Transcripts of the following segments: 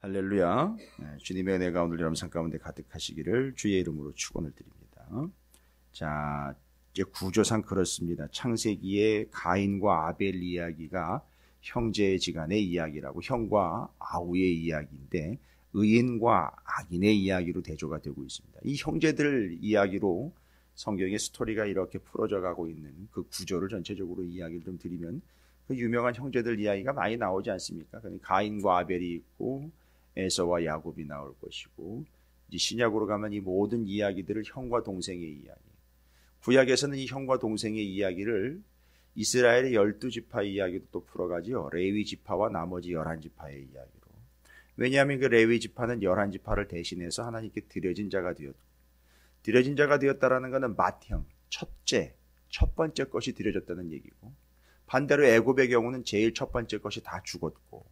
할렐루야. 주님의 은혜가 오늘 여러분 삶 가운데 가득하시기를 주의 이름으로 축원을 드립니다. 자, 이제 구조상 그렇습니다. 창세기의 가인과 아벨 이야기가 형제지간의 이야기라고, 형과 아우의 이야기인데 의인과 악인의 이야기로 대조가 되고 있습니다. 이 형제들 이야기로 성경의 스토리가 이렇게 풀어져 가고 있는 그 구조를 전체적으로 이야기를 좀 드리면, 그 유명한 형제들 이야기가 많이 나오지 않습니까? 가인과 아벨이 있고 에서와 야곱이 나올 것이고, 이제 신약으로 가면 이 모든 이야기들을 형과 동생의 이야기, 구약에서는 이 형과 동생의 이야기를 이스라엘의 12지파 이야기도 또 풀어가지요. 레위 지파와 나머지 11지파의 이야기로. 왜냐하면 그 레위 지파는 11지파를 대신해서 하나님께 드려진 자가 되었고, 드려진 자가 되었다라는 것은 맏형, 첫 번째 것이 드려졌다는 얘기고, 반대로 애굽의 경우는 제일 첫 번째 것이 다 죽었고,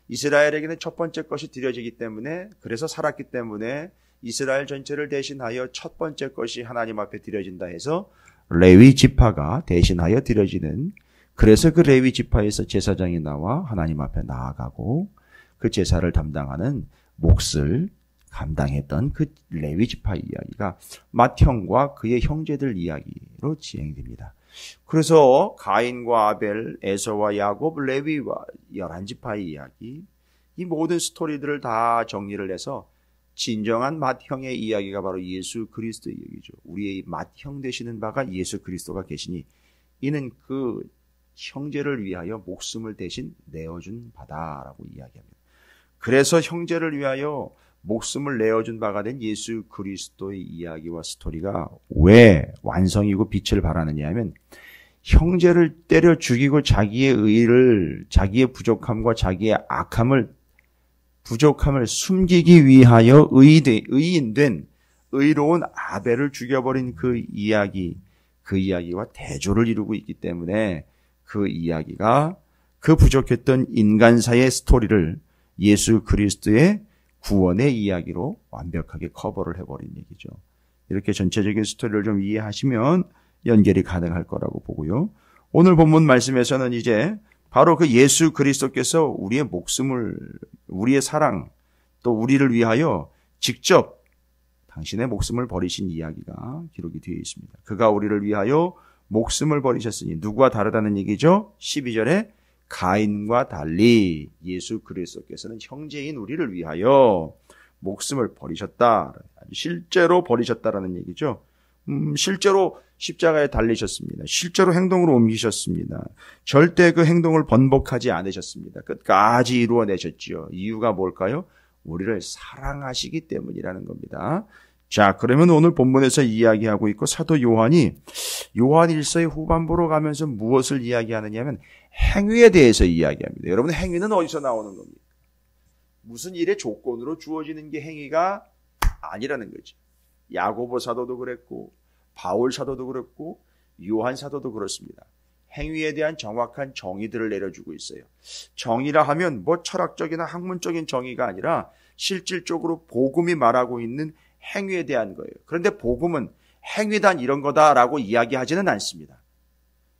이스라엘에게는 첫 번째 것이 드려지기 때문에, 그래서 살았기 때문에 이스라엘 전체를 대신하여 첫 번째 것이 하나님 앞에 드려진다 해서 레위 지파가 대신하여 드려지는, 그래서 그 레위 지파에서 제사장이 나와 하나님 앞에 나아가고 그 제사를 담당하는 몫을 감당했던 그 레위 지파 이야기가 맏형과 그의 형제들 이야기로 진행됩니다. 그래서 가인과 아벨, 에서와 야곱, 레위와 11지파의 이야기, 이 모든 스토리들을 다 정리를 해서 진정한 맏형의 이야기가 바로 예수 그리스도의 얘기죠. 우리의 맏형 되시는 바가 예수 그리스도가 계시니 이는 그 형제를 위하여 목숨을 대신 내어준 바다라고 이야기합니다. 그래서 형제를 위하여 목숨을 내어준 바가 된 예수 그리스도의 이야기와 스토리가 왜 완성이고 빛을 발하느냐 하면, 형제를 때려 죽이고 자기의 의를, 자기의 부족함과 자기의 부족함을 숨기기 위하여 의인된 의로운 아벨을 죽여버린 그 이야기와 대조를 이루고 있기 때문에, 그 이야기가 그 부족했던 인간사의 스토리를 예수 그리스도의 구원의 이야기로 완벽하게 커버를 해버린 얘기죠. 이렇게 전체적인 스토리를 좀 이해하시면 연결이 가능할 거라고 보고요. 오늘 본문 말씀에서는 이제 바로 그 예수 그리스도께서 우리의 목숨을, 우리의 사랑, 또 우리를 위하여 직접 당신의 목숨을 버리신 이야기가 기록이 되어 있습니다. 그가 우리를 위하여 목숨을 버리셨으니, 누구와 다르다는 얘기죠? 12절에 가인과 달리 예수 그리스도께서는 형제인 우리를 위하여 목숨을 버리셨다. 실제로 버리셨다라는 얘기죠. 실제로 십자가에 달리셨습니다. 실제로 행동으로 옮기셨습니다. 절대 그 행동을 번복하지 않으셨습니다. 끝까지 이루어내셨지요. 이유가 뭘까요? 우리를 사랑하시기 때문이라는 겁니다. 자, 그러면 오늘 본문에서 이야기하고 있고, 사도 요한이 요한 1서의 후반부로 가면서 무엇을 이야기하느냐 하면 행위에 대해서 이야기합니다. 여러분, 행위는 어디서 나오는 겁니까? 무슨 일의 조건으로 주어지는 게 행위가 아니라는 거죠. 야고보 사도도 그랬고, 바울 사도도 그랬고, 요한 사도도 그렇습니다. 행위에 대한 정확한 정의들을 내려주고 있어요. 정의라 하면 뭐 철학적이나 학문적인 정의가 아니라 실질적으로 복음이 말하고 있는 행위에 대한 거예요. 그런데 복음은 행위단 이런 거다라고 이야기하지는 않습니다.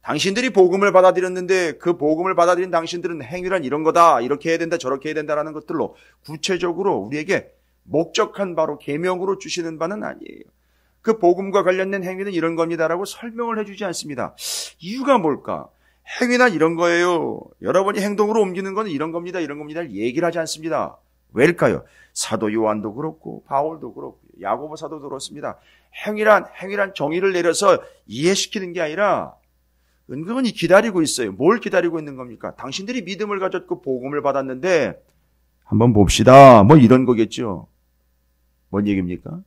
당신들이 복음을 받아들였는데 그 복음을 받아들인 당신들은 행위란 이런 거다, 이렇게 해야 된다, 저렇게 해야 된다라는 것들로 구체적으로 우리에게 목적한 바로 계명으로 주시는 바는 아니에요. 그 복음과 관련된 행위는 이런 겁니다라고 설명을 해주지 않습니다. 이유가 뭘까? 행위란 이런 거예요. 여러분이 행동으로 옮기는 건 이런 겁니다, 이런 겁니다 얘기를 하지 않습니다. 왜일까요? 사도 요한도 그렇고 바울도 그렇고 야고보 사도도 그렇습니다. 행위란 정의를 내려서 이해시키는 게 아니라 은근히 기다리고 있어요. 뭘 기다리고 있는 겁니까? 당신들이 믿음을 가졌고 복음을 받았는데 한번 봅시다, 뭐 이런 거겠죠. 뭔 얘기입니까?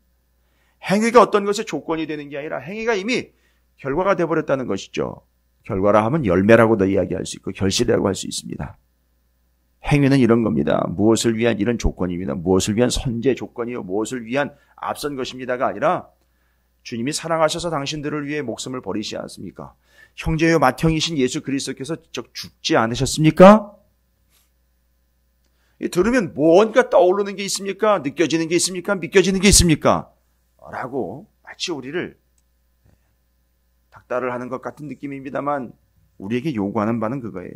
행위가 어떤 것의 조건이 되는 게 아니라 행위가 이미 결과가 되어버렸다는 것이죠. 결과라 하면 열매라고도 이야기할 수 있고 결실이라고 할 수 있습니다. 행위는 이런 겁니다. 무엇을 위한 이런 조건입니다. 무엇을 위한 선제 조건이요, 무엇을 위한 앞선 것입니다가 아니라 주님이 사랑하셔서 당신들을 위해 목숨을 버리시지 않습니까? 형제요 맏형이신 예수 그리스도께서 직접 죽지 않으셨습니까? 들으면 뭔가 떠오르는 게 있습니까? 느껴지는 게 있습니까? 믿겨지는 게 있습니까? 라고 마치 우리를 닥달을 하는 것 같은 느낌입니다만, 우리에게 요구하는 바는 그거예요.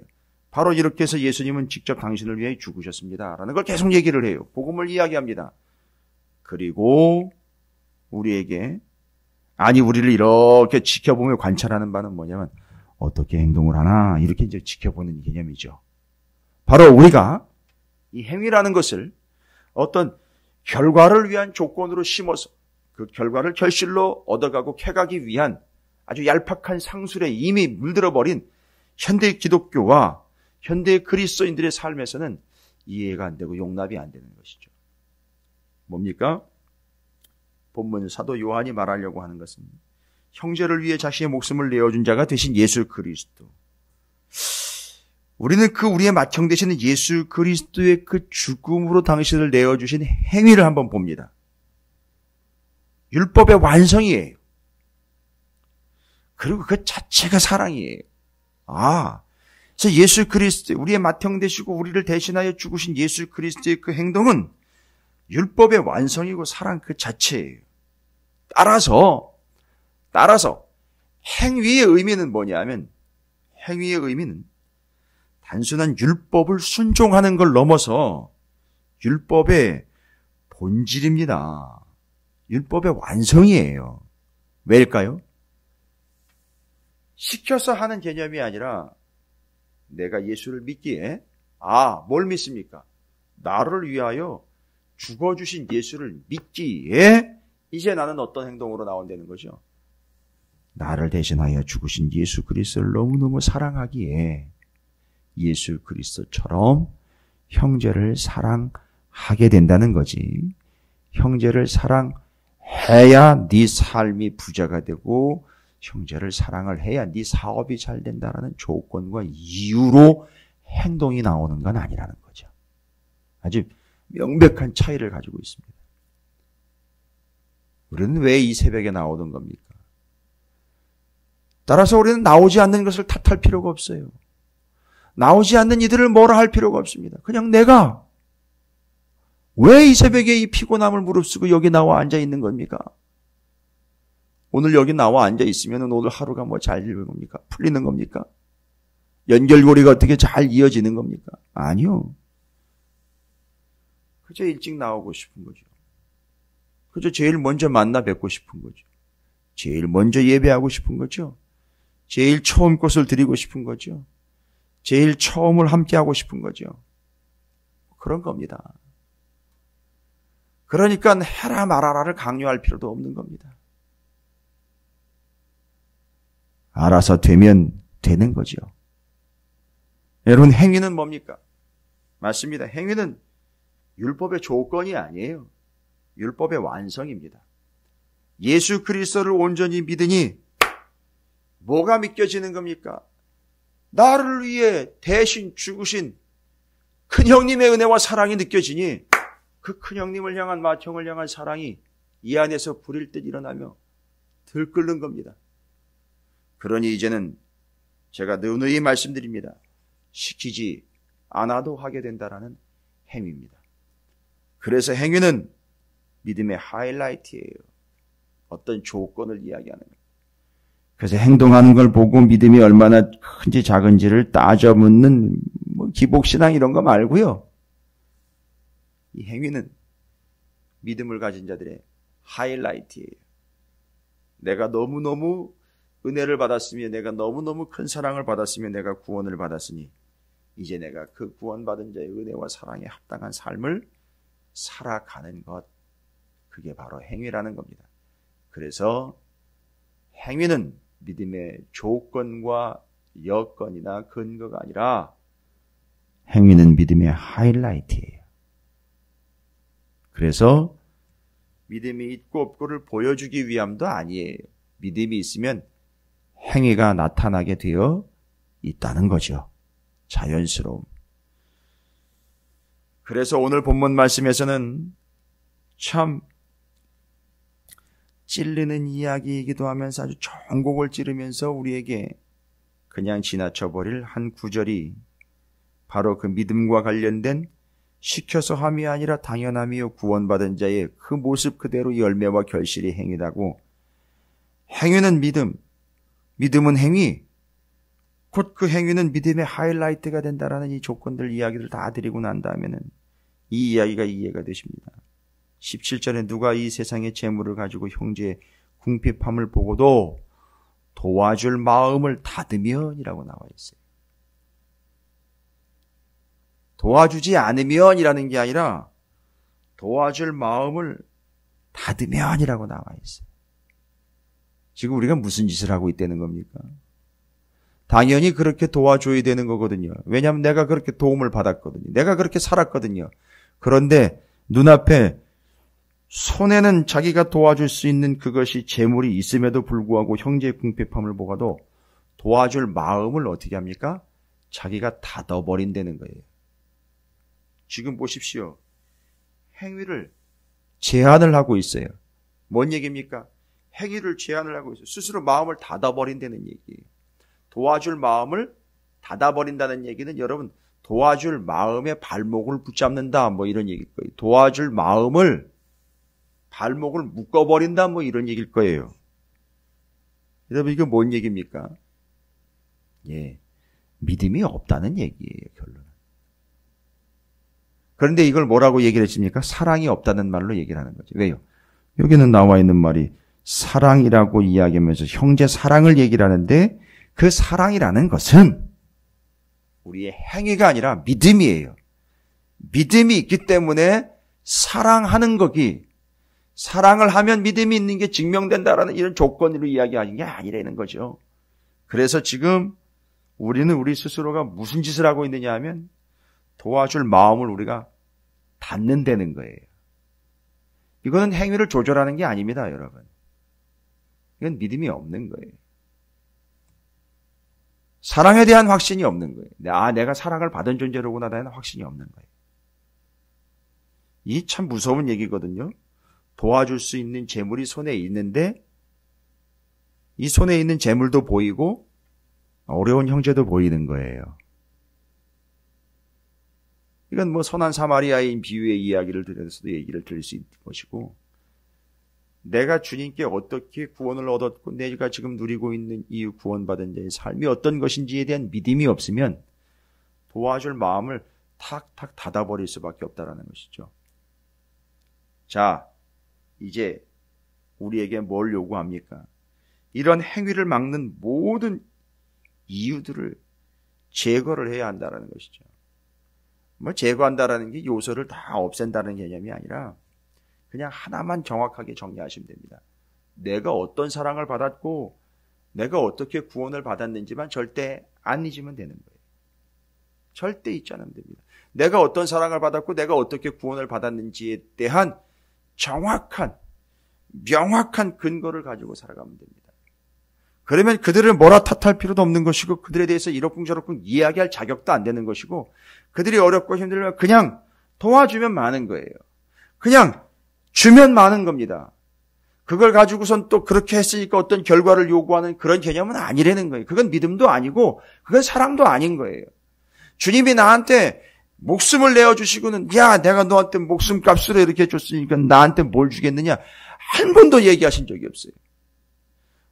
바로 이렇게 해서 예수님은 직접 당신을 위해 죽으셨습니다. 라는 걸 계속 얘기를 해요. 복음을 이야기합니다. 그리고 우리에게, 우리를 이렇게 지켜보며 관찰하는 바는 뭐냐면 어떻게 행동을 하나 이렇게 이제 지켜보는 개념이죠. 바로 우리가 이 행위라는 것을 어떤 결과를 위한 조건으로 심어서 그 결과를 결실로 얻어가고 캐가기 위한 아주 얄팍한 상술에 이미 물들어버린 현대의 기독교와 현대의 그리스도인들의 삶에서는 이해가 안 되고 용납이 안 되는 것이죠. 뭡니까? 본문 사도 요한이 말하려고 하는 것은 형제를 위해 자신의 목숨을 내어준 자가 되신 예수 그리스도. 우리는 우리의 맏형 되시는 예수 그리스도의 그 죽음으로 당신을 내어주신 행위를 한번 봅니다. 율법의 완성이에요. 그리고 그 자체가 사랑이에요. 그래서 예수 그리스도, 우리의 맏형 되시고 우리를 대신하여 죽으신 예수 그리스도의 그 행동은 율법의 완성이고 사랑 그 자체예요. 따라서 행위의 의미는 뭐냐면, 행위의 의미는 단순한 율법을 순종하는 걸 넘어서 율법의 본질입니다. 율법의 완성이에요. 왜일까요? 시켜서 하는 개념이 아니라 내가 예수를 믿기에 뭘 믿습니까? 나를 위하여 죽어주신 예수를 믿기에 이제 나는 어떤 행동으로 나온다는 거죠? 나를 대신하여 죽으신 예수 그리스도를 너무너무 사랑하기에 예수 그리스도처럼 형제를 사랑하게 된다는 거지. 형제를 사랑해야 네 삶이 부자가 되고 형제를 사랑을 해야 네 사업이 잘 된다라는 조건과 이유로 행동이 나오는 건 아니라는 거죠. 아주 명백한 차이를 가지고 있습니다. 우리는 왜 이 새벽에 나오는 겁니까? 따라서 우리는 나오지 않는 것을 탓할 필요가 없어요. 나오지 않는 이들을 뭐라 할 필요가 없습니다. 그냥 내가 왜 이 새벽에 이 피곤함을 무릅쓰고 여기 나와 앉아 있는 겁니까? 오늘 여기 나와 앉아 있으면 오늘 하루가 잘 되는 겁니까? 풀리는 겁니까? 연결고리가 어떻게 잘 이어지는 겁니까? 아니요. 그저 일찍 나오고 싶은 거죠. 그저 제일 먼저 만나 뵙고 싶은 거죠. 제일 먼저 예배하고 싶은 거죠. 제일 처음 것을 드리고 싶은 거죠. 제일 처음을 함께하고 싶은 거죠. 그런 겁니다. 그러니까 해라 말아라를 강요할 필요도 없는 겁니다. 알아서 되면 되는 거죠. 여러분, 행위는 뭡니까? 맞습니다. 행위는 율법의 조건이 아니에요. 율법의 완성입니다. 예수 그리스도를 온전히 믿으니 뭐가 믿겨지는 겁니까? 나를 위해 대신 죽으신 큰형님의 은혜와 사랑이 느껴지니 그 큰형님을 향한 맏형을 향한 사랑이 이 안에서 불일 듯 일어나며 들끓는 겁니다. 그러니 이제는 제가 누누이 말씀드립니다. 시키지 않아도 하게 된다라는 행위입니다. 그래서 행위는 믿음의 하이라이트예요. 어떤 조건을 이야기하는 거예요. 그래서 행동하는 걸 보고 믿음이 얼마나 큰지 작은지를 따져 묻는 기복신앙 이런 거 말고요. 이 행위는 믿음을 가진 자들의 하이라이트예요. 내가 너무너무 은혜를 받았으며 내가 너무너무 큰 사랑을 받았으며 내가 구원을 받았으니 이제 내가 그 구원받은 자의 은혜와 사랑에 합당한 삶을 살아가는 것, 그게 바로 행위라는 겁니다. 그래서 행위는 믿음의 조건과 여건이나 근거가 아니라 행위는 믿음의 하이라이트예요. 그래서 믿음이 있고 없고를 보여주기 위함도 아니에요. 믿음이 있으면 행위가 나타나게 되어 있다는 거죠. 자연스러움. 그래서 오늘 본문 말씀에서는 참 찔리는 이야기이기도 하면서 아주 전곡을 찌르면서 우리에게 그냥 지나쳐버릴 한 구절이 바로 그 믿음과 관련된 시켜서 함이 아니라 당연함이요 구원받은 자의 그 모습 그대로 열매와 결실이 행위라고. 행위는 믿음, 믿음은 행위, 곧 그 행위는 믿음의 하이라이트가 된다라는 이 조건들 이야기를 다 드리고 난 다음에는 이 이야기가 이해가 되십니다. 17절에 누가 이 세상의 재물을 가지고 형제의 궁핍함을 보고도 도와줄 마음을 닫으면이라고 나와 있어요. 도와주지 않으면이라는 게 아니라 도와줄 마음을 닫으면이라고 나와 있어요. 지금 우리가 무슨 짓을 하고 있다는 겁니까? 당연히 그렇게 도와줘야 되는 거거든요. 왜냐하면 내가 그렇게 도움을 받았거든요. 내가 그렇게 살았거든요. 그런데 눈앞에 손에는 자기가 도와줄 수 있는 그것이 재물이 있음에도 불구하고 형제의 궁핍함을 보고도 도와줄 마음을 어떻게 합니까? 자기가 닫아버린다는 거예요. 지금 보십시오. 행위를 제한을 하고 있어요. 뭔 얘기입니까? 행위를 제한을 하고 있어요. 스스로 마음을 닫아버린다는 얘기예요. 도와줄 마음을 닫아버린다는 얘기는 여러분 도와줄 마음의 발목을 붙잡는다 뭐 이런 얘기일 거예요. 도와줄 마음을 발목을 묶어버린다 뭐 이런 얘기일 거예요. 여러분 이게 뭔 얘기입니까? 예, 믿음이 없다는 얘기예요. 결론은. 그런데 이걸 뭐라고 얘기를 했습니까? 사랑이 없다는 말로 얘기를 하는 거죠. 왜요? 여기는 나와 있는 말이 사랑이라고 이야기하면서 형제 사랑을 얘기를 하는데 그 사랑이라는 것은 우리의 행위가 아니라 믿음이에요. 믿음이 있기 때문에 사랑하는 거기 사랑을 하면 믿음이 있는 게 증명된다라는 이런 조건으로 이야기하는 게 아니라는 거죠. 그래서 지금 우리는 우리 스스로가 무슨 짓을 하고 있느냐 하면 도와줄 마음을 우리가 닫는다는 거예요. 이거는 행위를 조절하는 게 아닙니다, 여러분. 이건 믿음이 없는 거예요. 사랑에 대한 확신이 없는 거예요. 내가 사랑을 받은 존재로구나 대한 확신이 없는 거예요. 이 참 무서운 얘기거든요. 도와줄 수 있는 재물이 손에 있는데 이 손에 있는 재물도 보이고 어려운 형제도 보이는 거예요. 이건 뭐 선한 사마리아인 비유의 이야기를 들어서도 얘기를 들을 수 있는 것이고 내가 주님께 어떻게 구원을 얻었고 내가 지금 누리고 있는 이 구원받은 자의 삶이 어떤 것인지에 대한 믿음이 없으면 도와줄 마음을 탁탁 닫아버릴 수밖에 없다는 것이죠. 자, 이제 우리에게 뭘 요구합니까? 이런 행위를 막는 모든 이유들을 제거를 해야 한다는 것이죠. 뭐 제거한다라는 게 요소를 다 없앤다는 개념이 아니라 그냥 하나만 정확하게 정리하시면 됩니다. 내가 어떤 사랑을 받았고 내가 어떻게 구원을 받았는지만 절대 안 잊으면 되는 거예요. 절대 잊지 않으면 됩니다. 내가 어떤 사랑을 받았고 내가 어떻게 구원을 받았는지에 대한 정확한 명확한 근거를 가지고 살아가면 됩니다. 그러면 그들을 뭐라 탓할 필요도 없는 것이고 그들에 대해서 이러쿵저러쿵 이야기할 자격도 안 되는 것이고 그들이 어렵고 힘들면 그냥 도와주면 많은 거예요. 그냥 주면 많은 겁니다. 그걸 가지고선 또 그렇게 했으니까 어떤 결과를 요구하는 그런 개념은 아니라는 거예요. 그건 믿음도 아니고 그건 사랑도 아닌 거예요. 주님이 나한테 목숨을 내어주시고는 야 내가 너한테 목숨값으로 이렇게 줬으니까 나한테 뭘 주겠느냐 한 번도 얘기하신 적이 없어요.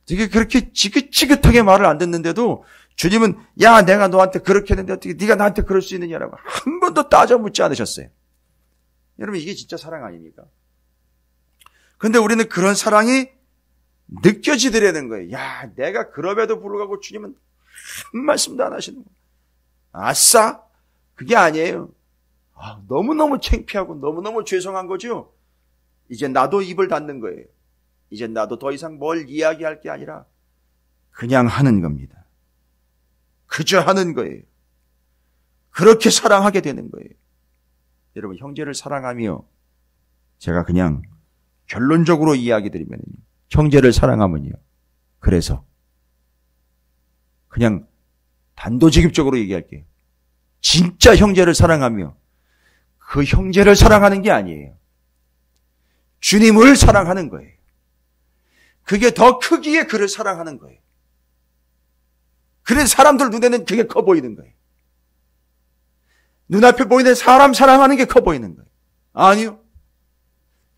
되게 그렇게 지긋지긋하게 말을 안 듣는데도 주님은 야 내가 너한테 그렇게 했는데 어떻게 네가 나한테 그럴 수 있느냐라고 한 번도 따져 묻지 않으셨어요. 여러분 이게 진짜 사랑 아닙니까? 근데 우리는 그런 사랑이 느껴지더라는 거예요. 야 내가 그럼에도 불구하고 주님은 한 말씀도 안 하시는 거예요. 아싸 그게 아니에요. 너무너무 창피하고 너무너무 죄송한 거죠. 이제 나도 입을 닫는 거예요. 이제 나도 더 이상 뭘 이야기할 게 아니라 그냥 하는 겁니다. 그저 하는 거예요. 그렇게 사랑하게 되는 거예요. 여러분 형제를 사랑하며 제가 그냥 결론적으로 이야기 드리면 형제를 사랑하면요. 그래서 그냥 단도직입적으로 얘기할게요. 진짜 형제를 사랑하며 그 형제를 사랑하는 게 아니에요. 주님을 사랑하는 거예요. 그게 더 크기에 그를 사랑하는 거예요. 그래서 사람들 눈에는 그게 커 보이는 거예요. 눈앞에 보이는 사람 사랑하는 게 커 보이는 거예요. 아니요.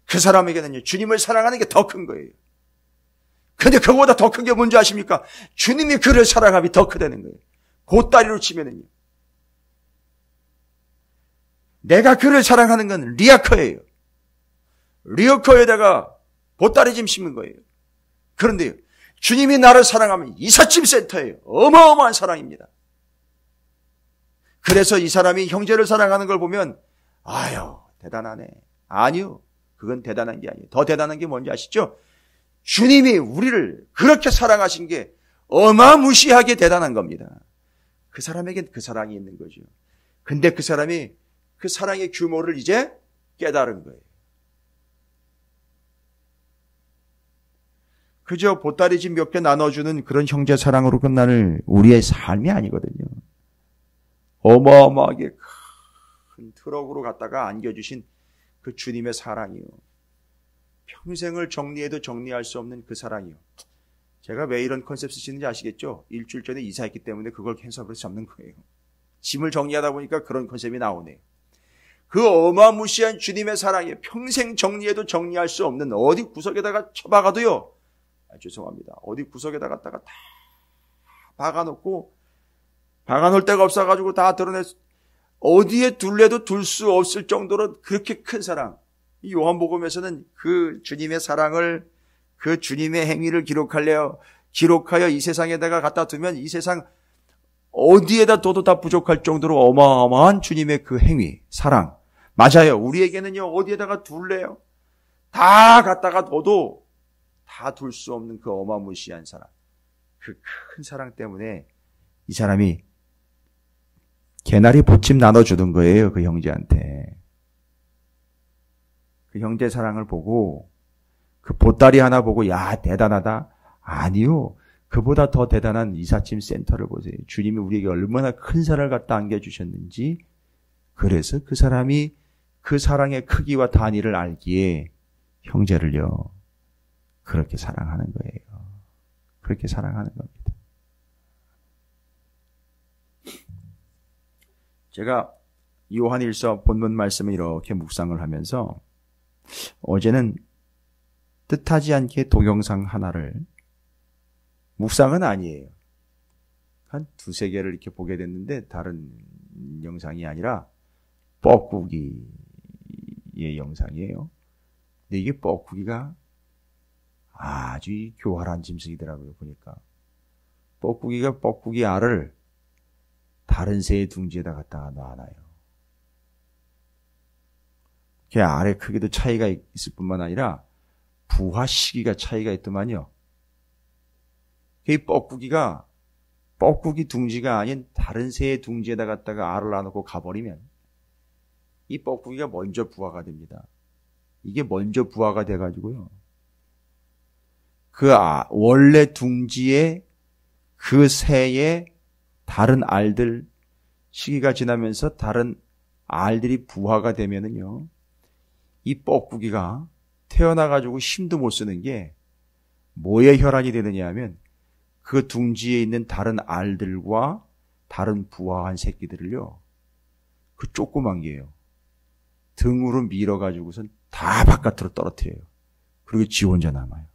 그 사람에게는요, 주님을 사랑하는 게 더 큰 거예요. 근데 그거보다 더 큰 게 뭔지 아십니까? 주님이 그를 사랑함이 더 크다는 거예요. 보따리로 치면은요. 내가 그를 사랑하는 건 리어커예요. 리어커에다가 보따리 짐 심는 거예요. 그런데요, 주님이 나를 사랑하면 이삿짐 센터예요. 어마어마한 사랑입니다. 그래서 이 사람이 형제를 사랑하는 걸 보면 아유 대단하네. 아니요. 그건 대단한 게 아니에요. 더 대단한 게 뭔지 아시죠? 주님이 우리를 그렇게 사랑하신 게 어마무시하게 대단한 겁니다. 그 사람에겐 그 사랑이 있는 거죠. 근데 그 사람이 그 사랑의 규모를 이제 깨달은 거예요. 그저 보따리 집 몇 개 나눠주는 그런 형제 사랑으로 끝나는 우리의 삶이 아니거든요. 어마어마하게 큰 트럭으로 갖다가 안겨주신 그 주님의 사랑이요. 평생을 정리해도 정리할 수 없는 그 사랑이요. 제가 왜 이런 컨셉 쓰시는지 아시겠죠? 일주일 전에 이사했기 때문에 그걸 캔서브로 잡는 거예요. 짐을 정리하다 보니까 그런 컨셉이 나오네요. 그 어마무시한 주님의 사랑이요. 평생 정리해도 정리할 수 없는 어디 구석에다가 쳐박아도요. 죄송합니다. 어디 구석에다 갖다가 다 박아놓고 박아놓을 데가 없어가지고 다 드러냈 어디에 둘래도 둘 수 없을 정도로 그렇게 큰 사랑. 이 요한복음에서는 그 주님의 사랑을 그 주님의 행위를 기록하여 이 세상에다가 갖다 두면 이 세상 어디에다 둬도 다 부족할 정도로 어마어마한 주님의 그 행위, 사랑. 맞아요. 우리에게는요 어디에다가 둘래요? 다 갖다가 둬도 다 둘 수 없는 그 어마무시한 사랑. 그 큰 사랑 때문에 이 사람이 개나리 보침 나눠주는 거예요. 그 형제한테. 그 형제 사랑을 보고 그 보따리 하나 보고 야 대단하다. 아니요. 그보다 더 대단한 이삿짐 센터를 보세요. 주님이 우리에게 얼마나 큰 사랑을 갖다 안겨주셨는지. 그래서 그 사람이 그 사랑의 크기와 단위를 알기에 형제를요. 그렇게 사랑하는 거예요. 그렇게 사랑하는 겁니다. 제가 요한일서 본문 말씀을 이렇게 묵상을 하면서 어제는 뜻하지 않게 동영상 하나를 묵상은 아니에요. 한 두세 개를 이렇게 보게 됐는데 다른 영상이 아니라 뻐꾸기의 영상이에요. 근데 이게 뻐꾸기가 아주 교활한 짐승이더라고요. 보니까 뻐꾸기가 뻐꾸기 알을 다른 새의 둥지에다 갖다가 놔놔요. 걔 알의 크기도 차이가 있을 뿐만 아니라 부화 시기가 차이가 있더만요. 이 뻐꾸기가 뻐꾸기 둥지가 아닌 다른 새의 둥지에다 갖다가 알을 놔놓고 가버리면 이 뻐꾸기가 먼저 부화가 됩니다. 이게 먼저 부화가 돼가지고요. 그 원래 둥지에 그 새의 다른 알들 시기가 지나면서 다른 알들이 부화가 되면은요. 이 뻐꾸기가 태어나가지고 힘도 못 쓰는 게 뭐의 혈안이 되느냐 하면 그 둥지에 있는 다른 알들과 다른 부화한 새끼들을요. 그 조그만 게요. 등으로 밀어가지고선 다 바깥으로 떨어뜨려요. 그리고 지 혼자 남아요.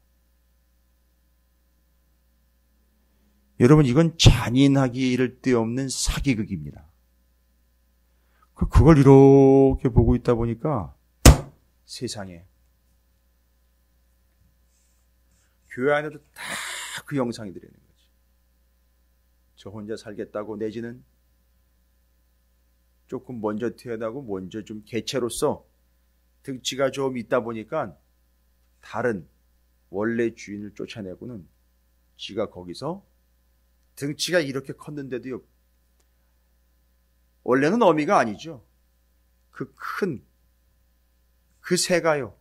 여러분 이건 잔인하기 이를 데 없는 사기극입니다. 그걸 이렇게 보고 있다 보니까 세상에 교회 안에도 다 그 영상이 들어있는 거지. 저 혼자 살겠다고 내지는 조금 먼저 태어나고 먼저 좀 개체로서 등치가 좀 있다 보니까 다른 원래 주인을 쫓아내고는 지가 거기서 등치가 이렇게 컸는데도요. 원래는 어미가 아니죠. 그 큰 그 새가요.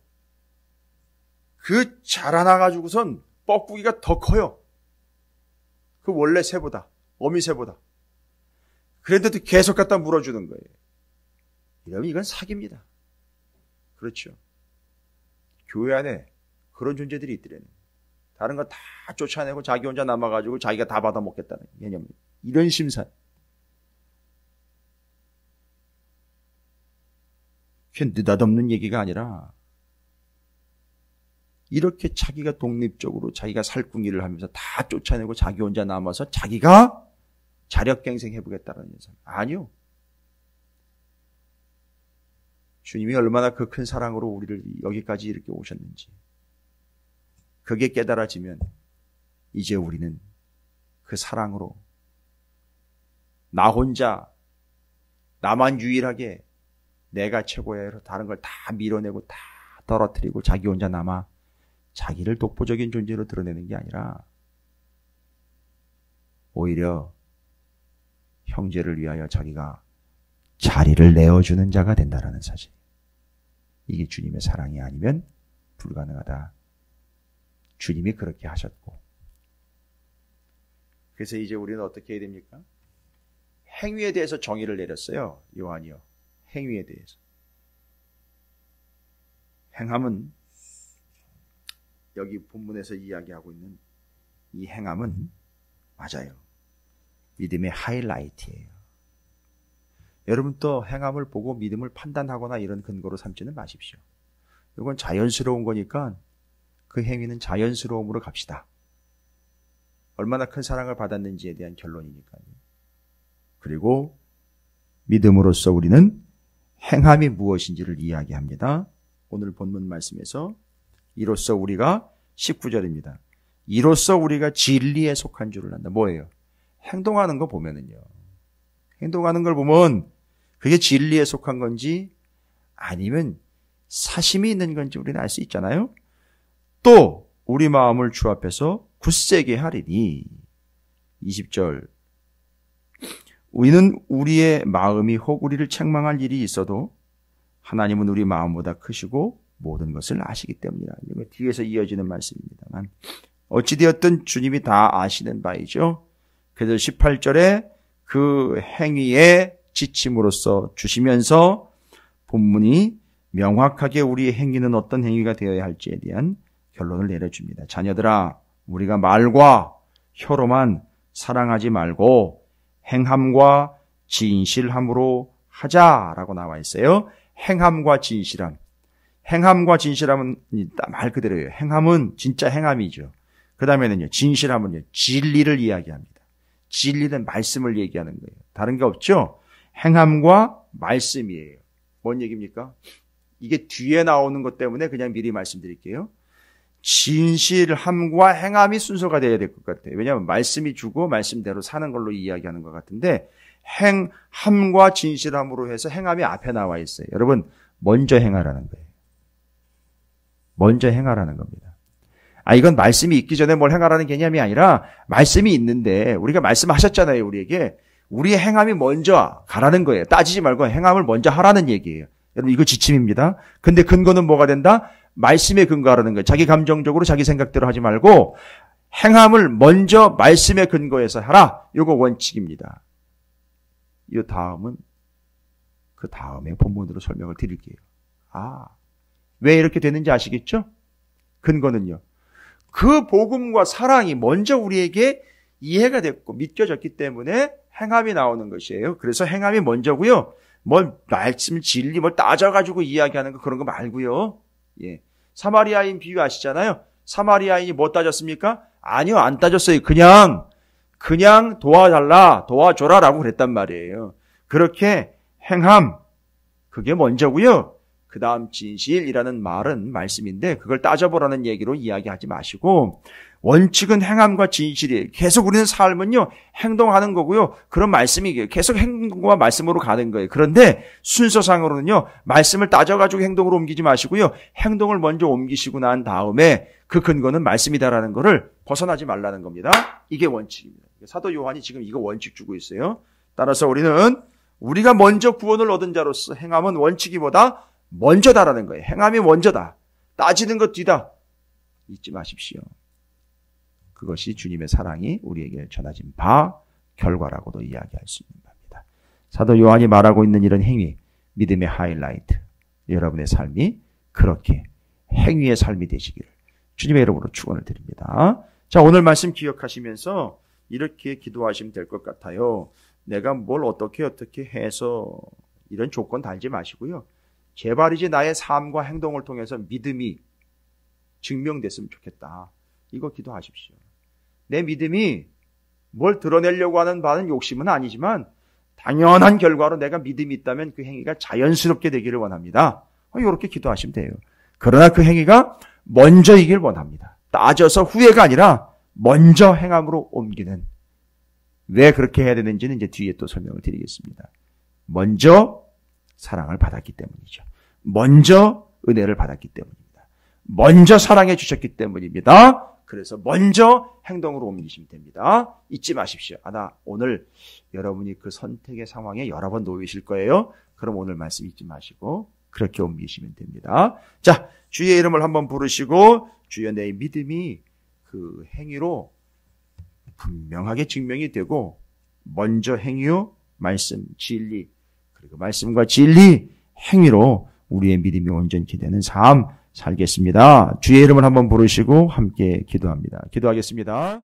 그 자라나가지고선 뻐꾸기가 더 커요. 그 원래 새보다, 어미 새보다. 그런데도 계속 갖다 물어주는 거예요. 이러면 이건 사기입니다. 그렇죠. 교회 안에 그런 존재들이 있더래요. 다른 거 다 쫓아내고 자기 혼자 남아가지고 자기가 다 받아먹겠다는 개념입니다. 이런 심산. 그게 느닷없는 얘기가 아니라 이렇게 자기가 독립적으로 자기가 살궁리를 하면서 다 쫓아내고 자기 혼자 남아서 자기가 자력갱생 해보겠다는 사람. 아니요. 주님이 얼마나 그 큰 사랑으로 우리를 여기까지 이렇게 오셨는지 그게 깨달아지면 이제 우리는 그 사랑으로 나 혼자 나만 유일하게 내가 최고야 다른 걸 다 밀어내고 다 떨어뜨리고 자기 혼자 남아 자기를 독보적인 존재로 드러내는 게 아니라 오히려 형제를 위하여 자기가 자리를 내어주는 자가 된다라는 사실. 이게 주님의 사랑이 아니면 불가능하다. 주님이 그렇게 하셨고. 그래서 이제 우리는 어떻게 해야 됩니까? 행위에 대해서 정의를 내렸어요. 요한이요. 행위에 대해서. 행함은 여기 본문에서 이야기하고 있는 이 행함은 맞아요. 믿음의 하이라이트예요. 여러분 또 행함을 보고 믿음을 판단하거나 이런 근거로 삼지는 마십시오. 이건 자연스러운 거니까 그 행위는 자연스러움으로 갑시다. 얼마나 큰 사랑을 받았는지에 대한 결론이니까요. 그리고 믿음으로써 우리는 행함이 무엇인지를 이야기합니다. 오늘 본문 말씀에서 이로써 우리가 19절입니다. 이로써 우리가 진리에 속한 줄을 안다. 뭐예요? 행동하는 거 보면은요. 행동하는 걸 보면 그게 진리에 속한 건지 아니면 사심이 있는 건지 우리는 알 수 있잖아요. 또 우리 마음을 주 앞에서 굳세게 하리니 20절 우리는 우리의 마음이 혹 우리를 책망할 일이 있어도 하나님은 우리 마음보다 크시고 모든 것을 아시기 때문이라. 이거 뒤에서 이어지는 말씀입니다만 어찌되었든 주님이 다 아시는 바이죠. 그래서 18절에 그 행위에 지침으로써 주시면서 본문이 명확하게 우리의 행위는 어떤 행위가 되어야 할지에 대한 결론을 내려줍니다. 자녀들아, 우리가 말과 혀로만 사랑하지 말고 행함과 진실함으로 하자라고 나와 있어요. 행함과 진실함. 행함과 진실함은 말 그대로예요. 행함은 진짜 행함이죠. 그 다음에는요, 진실함은요, 진리를 이야기합니다. 진리는 말씀을 얘기하는 거예요. 다른 게 없죠? 행함과 말씀이에요. 뭔 얘기입니까? 이게 뒤에 나오는 것 때문에 그냥 미리 말씀드릴게요. 진실함과 행함이 순서가 돼야 될 것 같아요. 왜냐하면 말씀이 주고 말씀대로 사는 걸로 이야기하는 것 같은데 행함과 진실함으로 해서 행함이 앞에 나와 있어요. 여러분, 먼저 행하라는 거예요. 먼저 행하라는 겁니다. 이건 말씀이 있기 전에 뭘 행하라는 개념이 아니라 말씀이 있는데 우리가 말씀하셨잖아요. 우리에게. 우리의 행함이 먼저 가라는 거예요. 따지지 말고 행함을 먼저 하라는 얘기예요. 여러분 이거 지침입니다. 근데 근거는 뭐가 된다? 말씀에 근거하라는 거예요. 자기 감정적으로 자기 생각대로 하지 말고 행함을 먼저 말씀에 근거해서 하라. 이거 원칙입니다. 이 다음은 그 다음에 본문으로 설명을 드릴게요. 왜 이렇게 되는지 아시겠죠? 근거는요. 그 복음과 사랑이 먼저 우리에게 이해가 됐고 믿겨졌기 때문에 행함이 나오는 것이에요. 그래서 행함이 먼저고요. 뭘 말씀 진리 뭘 따져가지고 이야기하는 거 그런 거 말고요. 예. 사마리아인 비유 아시잖아요. 사마리아인이 뭐 따졌습니까? 아니요, 안 따졌어요. 그냥 도와줘라라고 그랬단 말이에요. 그렇게 행함 그게 먼저고요. 그 다음 진실이라는 말은 말씀인데 그걸 따져보라는 얘기로 이야기하지 마시고 원칙은 행함과 진실이에요. 계속 우리는 삶은요 행동하는 거고요. 그런 말씀이 계속 행동과 말씀으로 가는 거예요. 그런데 순서상으로는요 말씀을 따져가지고 행동으로 옮기지 마시고요. 행동을 먼저 옮기시고 난 다음에 그 근거는 말씀이다라는 거를 벗어나지 말라는 겁니다. 이게 원칙입니다. 사도 요한이 지금 이거 원칙 주고 있어요. 따라서 우리가 먼저 구원을 얻은 자로서 행함은 원칙이보다 먼저다라는 거예요. 행함이 먼저다. 따지는 것 뒤다. 잊지 마십시오. 그것이 주님의 사랑이 우리에게 전해진 바 결과라고도 이야기할 수 있는 겁니다. 사도 요한이 말하고 있는 이런 행위, 믿음의 하이라이트, 여러분의 삶이 그렇게 행위의 삶이 되시기를 주님의 이름으로 축원을 드립니다. 자, 오늘 말씀 기억하시면서 이렇게 기도하시면 될 것 같아요. 내가 뭘 어떻게 해서 이런 조건 달지 마시고요. 제발 이제 나의 삶과 행동을 통해서 믿음이 증명됐으면 좋겠다. 이거 기도하십시오. 내 믿음이 뭘 드러내려고 하는 바는 욕심은 아니지만 당연한 결과로 내가 믿음이 있다면 그 행위가 자연스럽게 되기를 원합니다. 이렇게 기도하시면 돼요. 그러나 그 행위가 먼저이길 원합니다. 따져서 후회가 아니라 먼저 행함으로 옮기는. 왜 그렇게 해야 되는지는 이제 뒤에 또 설명을 드리겠습니다. 먼저 사랑을 받았기 때문이죠. 먼저 은혜를 받았기 때문입니다. 먼저 사랑해 주셨기 때문입니다. 그래서 먼저 행동으로 옮기시면 됩니다. 잊지 마십시오. 나 오늘 여러분이 그 선택의 상황에 여러 번 놓이실 거예요. 그럼 오늘 말씀 잊지 마시고 그렇게 옮기시면 됩니다. 자, 주의 이름을 한번 부르시고 주여 내 믿음이 그 행위로 분명하게 증명이 되고 먼저 행위 후 말씀, 진리 그리고 말씀과 진리, 행위로 우리의 믿음이 온전히 되는 삶 살겠습니다. 주의 이름을 한번 부르시고 함께 기도합니다. 기도하겠습니다.